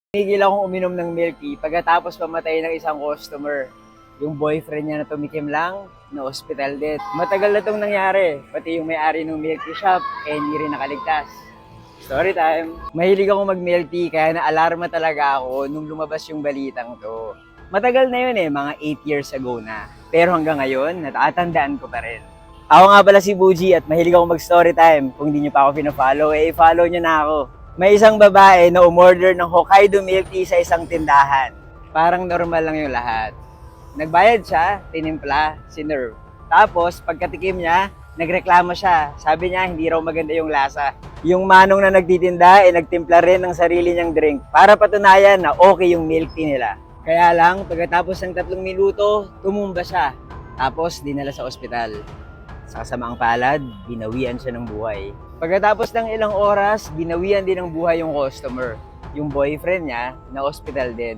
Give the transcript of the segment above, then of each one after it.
Tumigil akong uminom ng milk tea pagkatapos pamatay ng isang customer. Yung boyfriend niya na tumikim lang, na hospital din. Matagal na itong nangyari, pati yung may-ari ng milk tea shop, hindi rin nakaligtas. Story time! Mahilig ako mag-milk tea kaya naalarma talaga ako nung lumabas yung balitang to. Matagal na yun mga 8 years ago na. Pero hanggang ngayon, natatandaan ko pa rin. Ako nga pala si Buji at mahilig ako mag-story time. Kung di nyo pa ako pina-follow, i-follow nyo na ako. May isang babae na umorder ng Hokkaido milk tea sa isang tindahan. Parang normal lang yung lahat. Nagbayad siya, tinimpla, sinerve. Tapos, pagkatikim niya, nagreklamo siya. Sabi niya, hindi raw maganda yung lasa. Yung manong na nagtitinda, nagtimpla rin ng sarili niyang drink para patunayan na okay yung milk tea nila. Kaya lang, pagkatapos ng 3 minuto, tumumba siya. Tapos, dinala sa ospital. Sa kasamaang palad, binawian siya ng buhay. Pagkatapos ng ilang oras, binawian din ng buhay yung customer. Yung boyfriend niya, na-hospital din.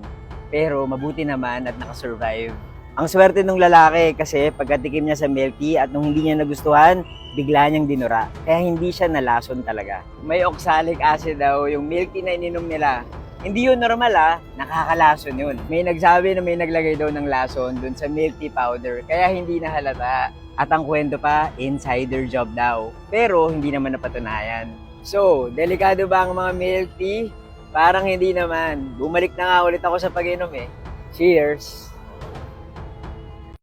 Pero mabuti naman at nakasurvive. Ang swerte ng lalaki kasi pagkatikim niya sa milk tea at nung hindi niya nagustuhan, bigla niyang dinura. Kaya hindi siya nalason talaga. May oxalic acid daw yung milk tea na ininom nila. Hindi yun normal nakakalason yun. May nagsabi na may naglagay daw ng lason dun sa milk tea powder kaya hindi nahalata. At ang kwento pa, insider job daw. Pero hindi naman napatunayan. So, delikado ba ang mga milk tea? Parang hindi naman. Bumalik na nga ulit ako sa pag-inom Cheers!